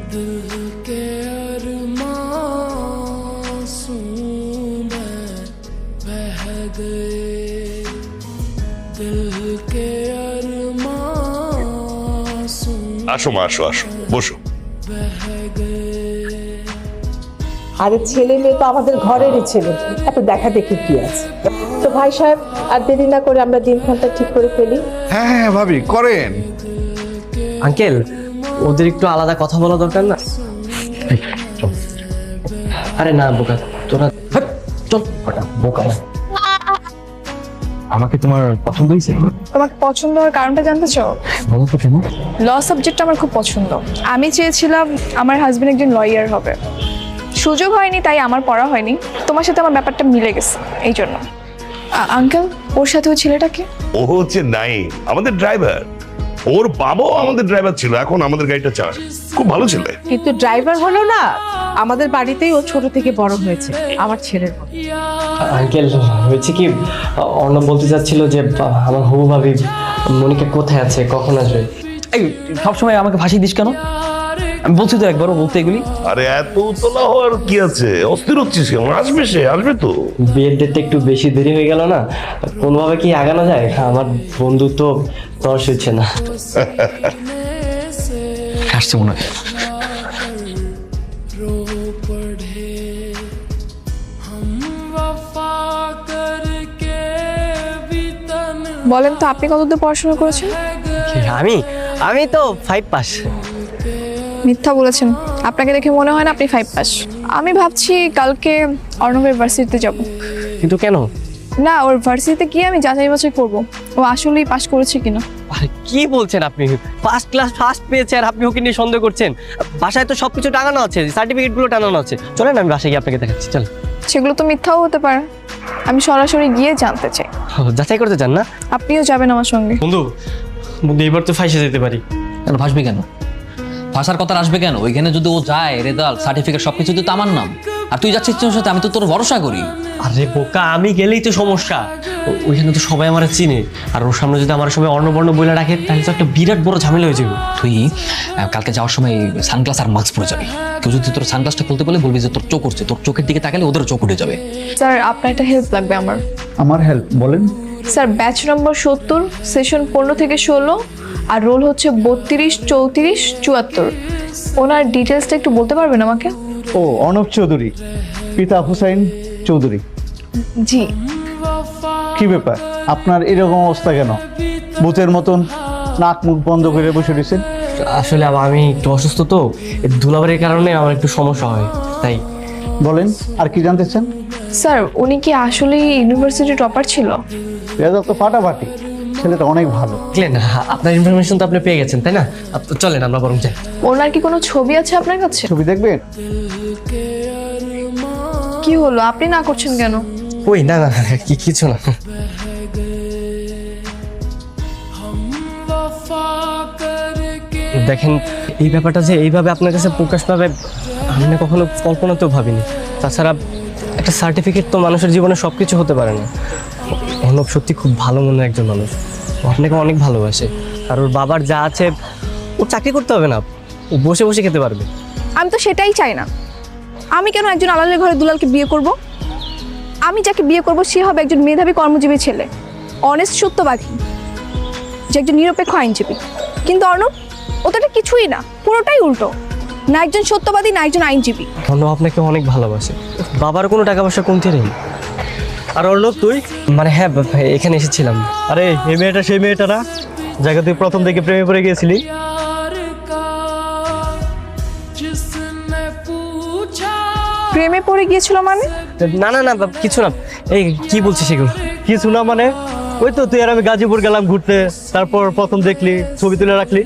আসো মা, আসো আসো, বসো। আরে ছেলে মেয়ে তো আমাদের ঘরেরই ছেলে, এত দেখা দেখি কি আছে। তো ভাই সাহেব, আর দেরি না করে আমরা দিনক্ষণটা ঠিক করে ফেলি। হ্যাঁ হ্যাঁ ভাবি, করেন। আঙ্কেল, ওদের একটু আলাদা কথা বলা দরকার না? আরে না বোকা, তোরা চল। বোকা আমাকে তোমার পছন্দ হয়েছে? তোমাকে পছন্দ হওয়ার কারণটা জানতে চাও? বলো তো কেন? ল সাবজেক্টটা আমার খুব পছন্দ। আমি চেয়েছিলাম আমার হাজবেন্ড একজন লয়ার হবে, সুযোগ হয়নি তাই আমার পড়া হয়নি। তোমার সাথে আমার ব্যাপারটা মিলে গেছে এই জন্য। আঙ্কেল, ওর সাথে ওই ছেলেটাকে? ও হচ্ছে নাই আমাদের ড্রাইভার। ওর বাবাও আমাদের ড্রাইভার ছিল, এখন আমাদের গাড়িটা চালায়। খুব ভালো ছেলে। কিন্তু ড্রাইভার হলো না, আমাদের বাড়িতেই ও ছোট থেকে বড় হয়েছে, আমার ছেলের মতো। আঙ্কেল, হয়েছে কি, অর্ণব বলতে চাচ্ছিল যে আমার হবু ভাবি মনিকা কোথায় আছে, কখন আসবে। এই সবসময় আমাকে ফাঁসি দিস কেন? আমি বলছি তো একবারও বলতে এগুলি। আরে এত উতলা হওয়ার কি আছে? অস্থির হচ্ছিস কেমন? আসবে, সে আসবে তো। বিয়ের ডেটটা একটু বেশি দেরি হয়ে গেল না? কোনোভাবে কি আগানো যায়? আমার বন্ধুত্ব তর্স হচ্ছে না। আসছে মনে হয়। বলেন তো, আপনি কতদূর পড়াশোনা করেছেন? আমি তো 5 পাস। মিথ্যা বলেছেন, আপনাকে দেখে মনে হয় না আপনি 5 পাস। আমি ভাবছি কালকে অর্ণবের ভার্সিটিতে যাব। কিন্তু কেন? না, ওর ভার্সিটিতে গিয়ে আমি যাচাই বাছাই করবো ও আসলেই পাস করেছে কিনা। আরে কি বলছেন আপনি? ফার্স্ট ক্লাস ফার্স্ট পেয়েছে আর আপনি ওকে নিয়ে সন্দেহ করছেন? বাসায় তো সবকিছু টাঙানো আছে, সার্টিফিকেট গুলো টাঙানো আছে। চলেন আমি বাসায় গিয়ে আপনাকে দেখাচ্ছি। চল। সেগুলো তো মিথ্যাও হতে পারে, আমি সরাসরি গিয়ে জানতে চাই। যাচাই করতে চান না? আপনিও যাবেন আমার সঙ্গে? বন্ধু, এবার তো ফাঁসে যেতে পারি। কেন ফাঁসবে কেন? ফাঁসার কথা আসবে কেন? ওইখানে যদি ও যায়, রেজাল্ট সার্টিফিকেট সবকিছু তো আমার নাম, আর তুই যাচ্ছিস তোর সাথে, আমি তো তোর ভরসা করি। আরে বোকা, আমি গেলেই তো সমস্যা। ওইখানে তো সবাই আমার চিনে, আর ওর সামনে যদি আমার সবাই অর্ণবর্ণ বলে রাখে তাহলে তো একটা বিরাট বড় ঝামেলা হয়ে যাবে। তুই কালকে যাওয়ার সময় সানগ্লাস আর মাস্ক পরে যাবি। কেউ যদি তোর সানগ্লাসটা খুলতে বলে বলবি যে তোর চোখ উঠছে, তোর চোখের দিকে তাকালে ওদের চোখ উঠে যাবে। স্যার, আপনার একটা হেল্প লাগবে আমার। আমার হেল্প বলেন। স্যার, ব্যাচ নম্বর 70, সেশন 15 থেকে 16, আর রোল হচ্ছে 32, 34, 74। ওনার ডিটেলসটা একটু বলতে পারবেন আমাকে? ও, অর্ণব চৌধুরী, পিতা হুসাইন চৌধুরী। জি। কি ব্যাপার, আপনার এরকম অবস্থা কেন? ভূতের মতন নাক মুখ বন্ধ করে বসে রয়েছেন। আসলে আমি একটু অসুস্থ তো, এই ধুলাবাড়ির কারণে আমার একটু সমস্যা হয় তাই। বলেন, আর কি জানতে চান? স্যার, উনি কি আসলেই ইউনিভার্সিটি টপার ছিল? রেজাল্ট তো ফাটাফাটি, ছেলেটা অনেক ভালো। দেখলেন, আপনার ইনফরমেশন তো আপনি পেয়ে গেছেন তাই না? চলেন আমরা বরং যাই। ওনার কি কোনো ছবি আছে আপনার কাছে? ছবি দেখবেন? কি হলো, আপনি না করছেন কেন? ওই না না, কিছু না। দেখেন, এই ব্যাপারটা যে এইভাবে আপনার কাছে প্রকাশ পাবে আমি না কখনো কল্পনাতেও ভাবিনি। তাছাড়া একটা সার্টিফিকেট তো মানুষের জীবনে সবকিছু হতে পারে না। অর্ণব সত্যি খুব ভালো মনের একজন মানুষ, ও আপনাকে অনেক ভালোবাসে। আর ওর বাবার যা আছে, ও চাকরি করতে হবে না, ও বসে বসে খেতে পারবে। আমি তো সেটাই চাই না। আমি কেন একজন আলালের ঘরে দুলালকে বিয়ে করব? আমি যাকে বিয়ে করব সে হবে একজন মেধাবী কর্মজীবী ছেলে, অনেস্ট সত্যবাদী, যে একজন নিরপেক্ষ আইনজীবী। কিন্তু অর্ণব, ও তো এটা কিছুই না, পুরোটাই উল্টো। না একজন সত্যবাদী, না একজন আইনজীবী। অর্ণব আপনাকে অনেক ভালোবাসে, বাবার কোনো টাকা পয়সা কমতে নেই। আর অর্ণব তুই? মানে হ্যাঁ, এখানে এসেছিলাম। আরে এই মেয়েটা সেই মেয়েটা না, যাকে তুই প্রথম থেকে প্রেমে পড়ে গিয়েছিলি? প্রেমে পড়ে গিয়েছিল মানে? না না না, কিছু না। এই কি বলছিস সেগুলো? কিছু না মানে? ওই তো তুই আর আমি গাজীপুর গেলাম ঘুরতে, তারপর প্রথম দেখলি, ছবি তুলে রাখলি।